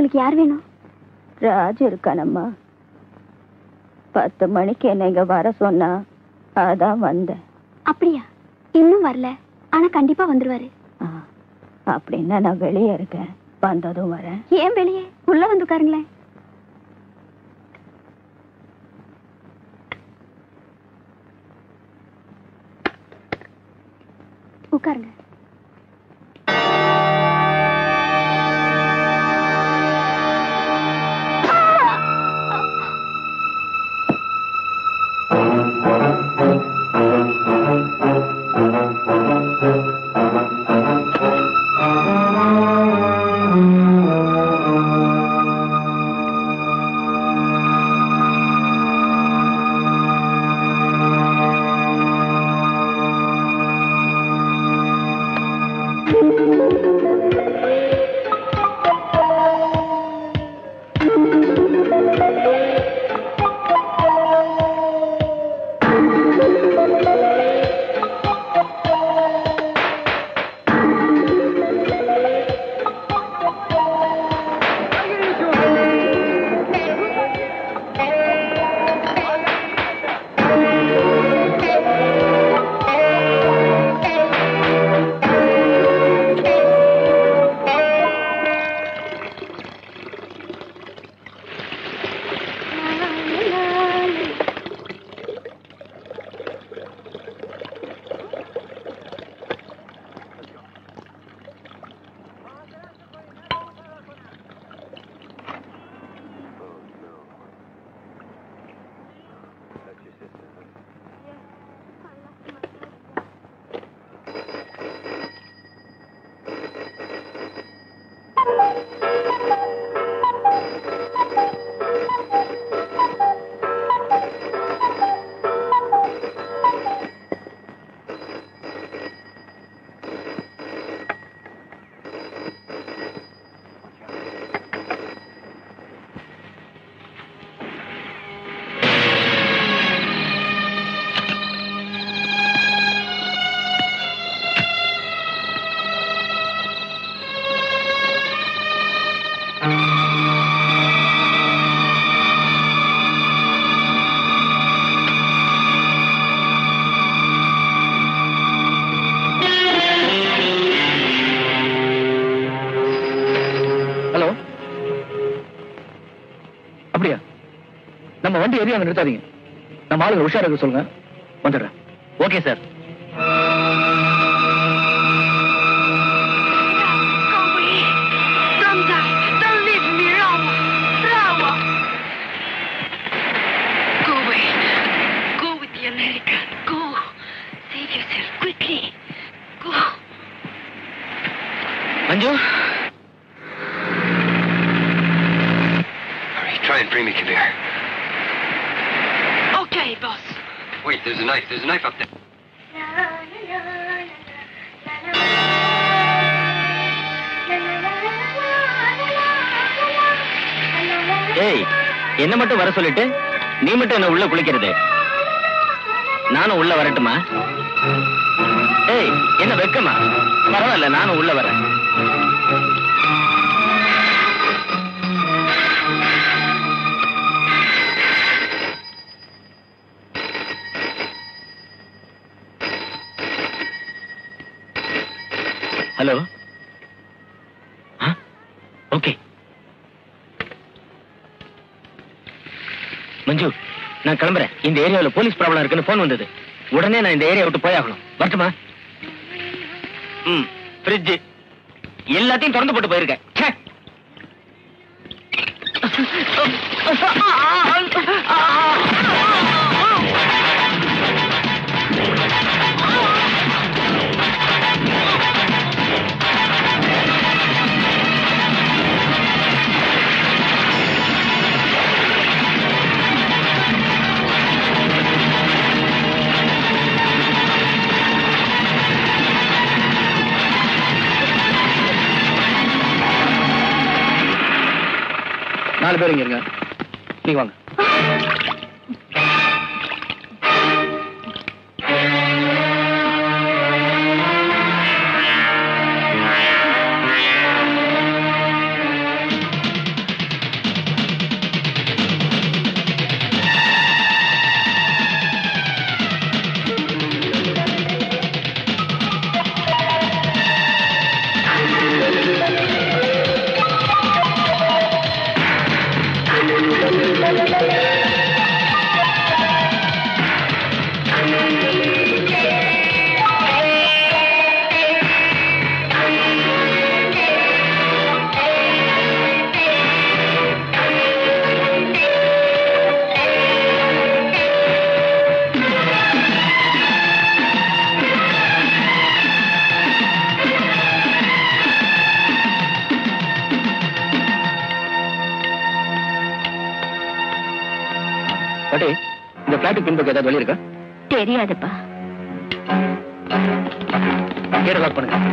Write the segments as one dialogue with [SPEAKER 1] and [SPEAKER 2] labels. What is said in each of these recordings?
[SPEAKER 1] உங்களுக்கு யார் வேணும்?
[SPEAKER 2] ராஜு இருக்கானம்மா. 10 மணிக்கு என்ன இங்க வர சொன்னா, அதான் வந்தேன்.
[SPEAKER 1] அப்படியா? இன்னும் வரல, ஆனா கண்டிப்பா வந்துருவாரு.
[SPEAKER 2] அப்படின்னா நான் வெளியே இருக்கேன், வந்ததும் வரேன்.
[SPEAKER 1] ஏன் வெளியே? உள்ள வந்து உட்காருங்களேன். உட்காருங்க.
[SPEAKER 3] நம்ம வண்டி ஏறி அங்க நிறுத்தாதீங்க. நம்ம ஆளுங்க உஷாரா இருக்க சொல்லுங்க. வந்துடுறேன். Okay sir. Manju,
[SPEAKER 4] try and bring me Kabir.
[SPEAKER 5] Okay, boss.
[SPEAKER 4] Wait, there's a knife. There's a knife up there.
[SPEAKER 3] ஏய், என்ன மட்டும் வர சொல்லிட்டு நீ மட்டும் என்ன உள்ள குளிக்கிறது? நானும் உள்ள வரட்டுமா? ஏய், என்ன வெக்கமா? பரவாயில்ல, நானும் உள்ள வரேன். ஹலோ. ஓகே மஞ்சு, நான் கிளம்புறேன். இந்த ஏரியாவில் போலீஸ் ப்ராப்ளம் இருக்குன்னு போன் வந்தது. உடனே நான் இந்த ஏரியா விட்டு போயாகணும். வரட்டுமா? ஃப்ரிட்ஜ் எல்லாத்தையும் திறந்து போட்டு போயிருக்கேன். நாலு பேர் இங்க இருங்க. நீங்க வாங்க. பாட்டி, இந்த பிளாட்டுக்கு பின்பக்கம் ஏதாவது வழி இருக்கா?
[SPEAKER 2] தெரியாதுப்பா.
[SPEAKER 3] கேட்ட லாக் பண்ணுங்க.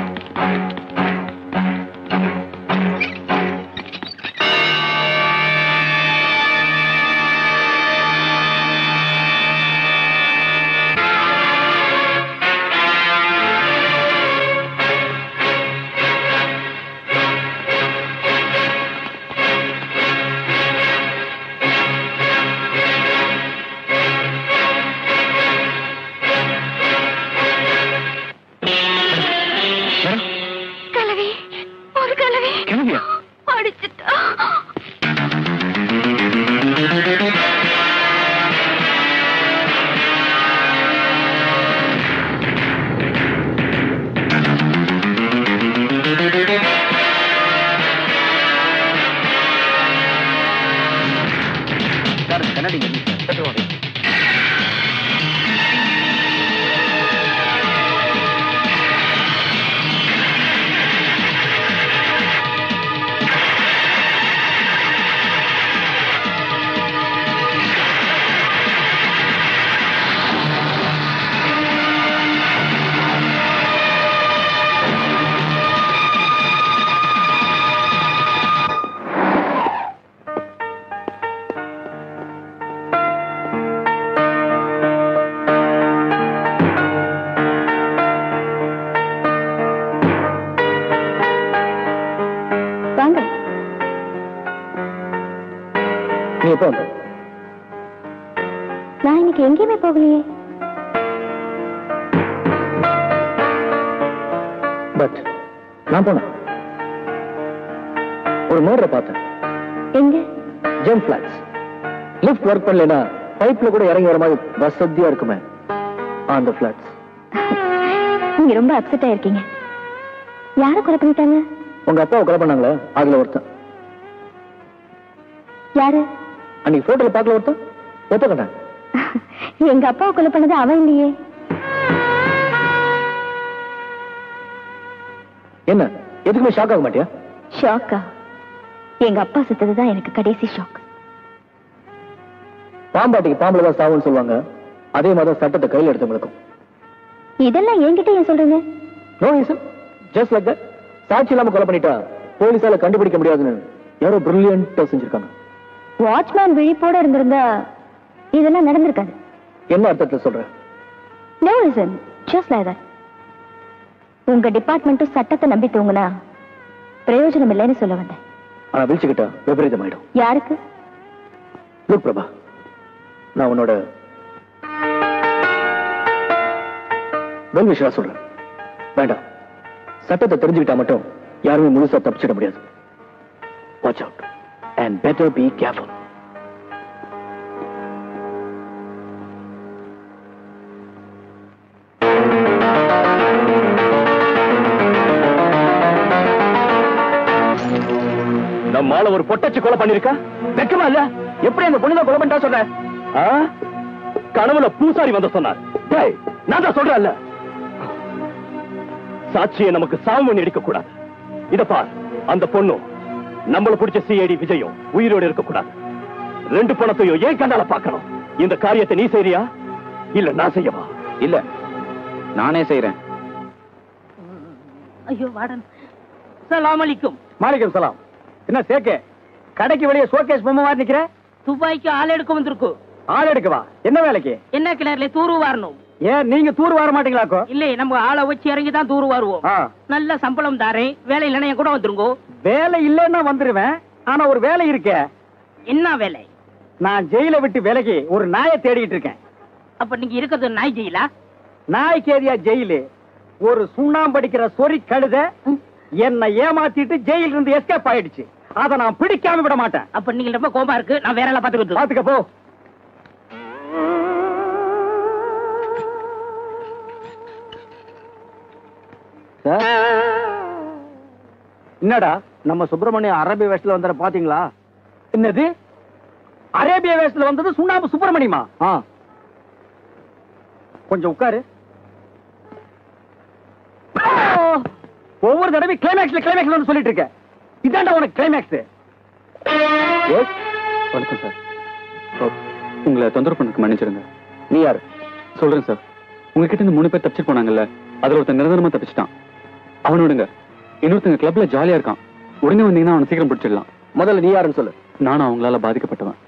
[SPEAKER 1] நான் இன்னைக்கு எங்கேயுமே போகலையே.
[SPEAKER 3] பட் நான் போனேன். ஒரு மர்டரை பார்த்தேன்.
[SPEAKER 1] எங்க?
[SPEAKER 3] GeM flats. லிஃப்ட் ஒர்க் பண்ணலனா பைப்ல கூட இறங்கி வர மாதிரி வசதியா இருக்குமே அந்த ஃபிளாட்ஸ்.
[SPEAKER 1] நீங்க ரொம்ப அப்செட்டா இருக்கீங்க. யாரை கொலை பண்ணிட்டாங்க?
[SPEAKER 3] உங்க அப்பாவை கொலை பண்ணாங்களே, அதுல ஒருத்தன்.
[SPEAKER 1] யாரு?
[SPEAKER 3] அன்னைக்கு போட்டோல பார்க்கல ஒருத்தன் ஒத்துக்கிட்டேன்.
[SPEAKER 1] எங்க அப்பாவை கொலை பண்ணது அவன் இல்லையே.
[SPEAKER 3] என்ன எதுக்குமே ஷாக் ஆக மாட்டியா?
[SPEAKER 1] ஷாக்கா? எங்க அப்பா செத்ததுதான் எனக்கு கடைசி ஷாக்.
[SPEAKER 3] பாம்பாட்டிக்கு பாம்புல தான் சாவுன்னு சொல்லுவாங்க. அதே மாதிரி சட்டத்தை கையில் எடுத்தவங்களுக்கும்.
[SPEAKER 1] இதெல்லாம் என்கிட்ட ஏன் சொல்றீங்க?
[SPEAKER 3] No reason, just like that. சாட்சி இல்லாம கொலை பண்ணிட்டா போலீஸால கண்டுபிடிக்க முடியாதுன்னு யாரோ பிரில்லியன்ட்டா செஞ்சிருக்காங்க.
[SPEAKER 1] வாட்ச்மேன் விழிப்போட இருந்திருந்தா இதெல்லாம் நடந்திருக்காது.
[SPEAKER 3] என்ன அர்த்தத்துல சொல்ற?
[SPEAKER 1] No reason, just like that. உங்க டிபார்ட்மெண்ட்டும் சட்டத்தை நம்பி தூங்குனா பிரயோஜனம் இல்லைன்னு சொல்ல வந்தேன்.
[SPEAKER 3] ஆனா விழிச்சுக்கிட்டா விபரீதம் ஆயிடும்.
[SPEAKER 1] யாருக்கு?
[SPEAKER 3] லுக் பிரபா, நான் உன்னோட வெல் விஷயா சொல்றேன். வேண்டாம், சட்டத்தை தெரிஞ்சுக்கிட்டா மட்டும் யாருமே முழுசா தப்பிச்சிட முடியாது. Watch out and better be careful. நம்மால ஒரு பொட்டச்சு கொலை பண்ணிருக்கா? வெக்கமா இல்ல? எப்படி அந்த பொண்ணுதான் கொலை பண்ணிட்டா சொல்ற? கனவுல பூசாரி வந்து சொன்னார். நான் தான் சொல்றேன்ல, சாட்சியை நமக்கு சாவு பண்ணி எடுக்க கூடாது. இத பார், அந்த பொண்ணும் நம்மள பிடிச்ச சிஐடி விஜயும் உயிரோடு இருக்க கூடாது. ரெண்டு பணத்தையும் ஏன் கண்ணால பார்க்கணும்? இந்த காரியத்தை நீ செய்றியா இல்ல நான் செய்யவா? இல்ல, நானே செய்யறேன்.
[SPEAKER 5] ஐயோ வாடன். சலாம் அலைக்கும்.
[SPEAKER 3] மாலிகம் சலாம். என்ன சேக்க கடைக்கு வெளியே ஷோகேஸ் பொம்மை மாதிரி நிக்கிற?
[SPEAKER 5] துபாய்க்கு ஆள் எடுக்க வந்திருக்கு.
[SPEAKER 3] ஆள் எடுக்கவா? என்ன வேலைக்கு?
[SPEAKER 5] என்ன கிணறுல தூரு வாரணும்.
[SPEAKER 3] ஏன் நீங்க தூர் வர மாட்டீங்களாக்கோ?
[SPEAKER 5] இல்ல, நம்ம ஆளை வச்சு இறங்கி தான் தூரு வாருவோம். நல்ல சம்பளம் தாரேன். வேலை இல்லைன்னா என் கூட வந்துருங்கோ.
[SPEAKER 3] வேலை இல்லைன்னா வந்துருவேன். ஆனா ஒரு வேலை இருக்கே.
[SPEAKER 5] என்ன வேலை?
[SPEAKER 3] நான் ஜெயில விட்டு விலகி ஒரு நாயை தேடிட்டு இருக்கேன்.
[SPEAKER 5] அப்ப நீங்க இருக்கிறது நாய் ஜெயிலா?
[SPEAKER 3] நாய்க்கு ஏரியா ஜெயிலு. ஒரு சுண்ணாம்படிக்கிற சொறி கழுத என்னை ஏமாத்திட்டு ஜெயில இருந்து எஸ்கேப் ஆயிடுச்சு. அதை நான் பிடிக்காம விட மாட்டேன்.
[SPEAKER 5] அப்ப நீங்க ரொம்ப கோபமா இருக்கு. நான் வேற எல்லாம் பாத்துக்கிட்டு.
[SPEAKER 3] பாத்துக்க போ. என்னடா நம்ம சுப்பிரமணியம் அரேபிய வேஷத்துல வந்த பாத்தீங்களா? என்னது அரேபிய வேஷத்துல வந்தது சுண்ணாம்பு சுப்பிரமணியமா? கொஞ்சம் உட்காரு. ஒவ்வொரு தடவை கிளைமேக்ஸ்ல வந்து சொல்லிட்டு இருக்க. இதாண்டா உனக்கு கிளைமேக்ஸ். வணக்கம் சார்.
[SPEAKER 6] உங்களை தொந்தரவு பண்ணதுக்கு மன்னிச்சிருங்க.
[SPEAKER 7] நீ யாரு?
[SPEAKER 6] சொல்றேன் சார். உங்ககிட்ட இருந்து 3 பேர் தப்பிச்சுட்டு போனாங்கல்ல, அதுல ஒருத்தன் நிரந்தரமா தப்பிச்சிட்டான். அவனை விடுங்க. இன்னொருத்தங்க கிளப்ல ஜாலியா இருக்கான். உடனே வந்தீங்கன்னா அவனை சீக்கிரம் பிடிச்சிடலாம்.
[SPEAKER 7] முதல்ல நீ யாருன்னு சொல்லு.
[SPEAKER 6] நானும் அவங்களால பாதிக்கப்பட்டவன்.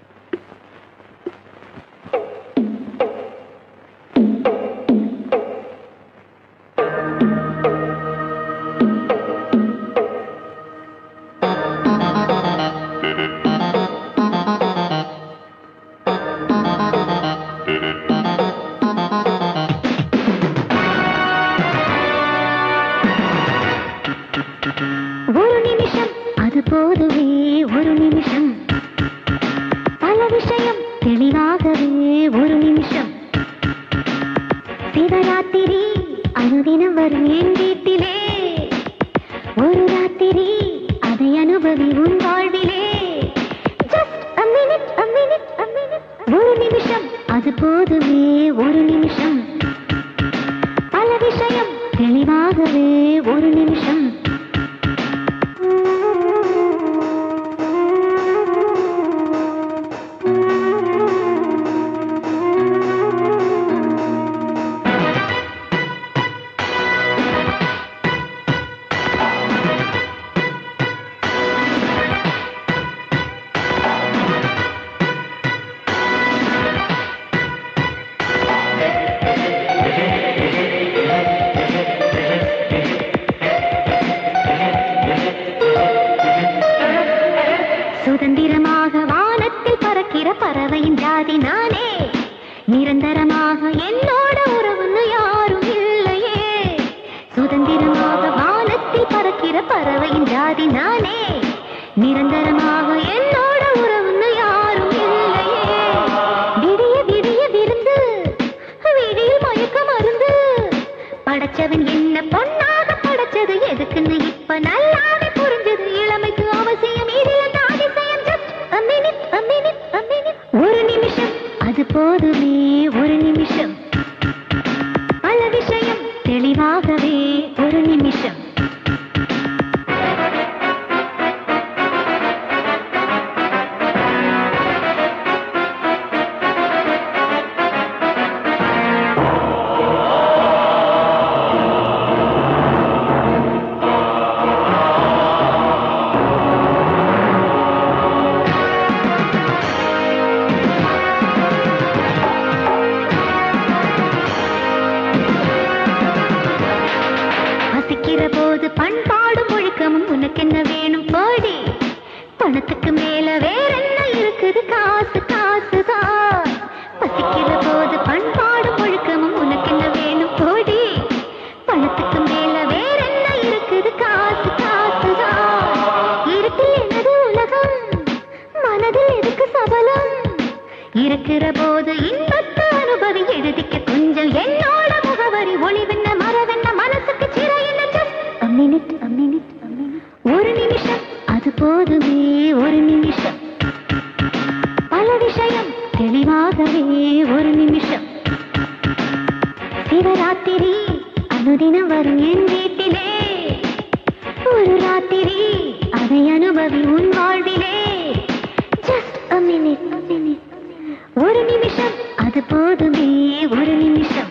[SPEAKER 1] ஒரு நிமிஷம் அது போதுமே, ஒரு நிமிஷம்.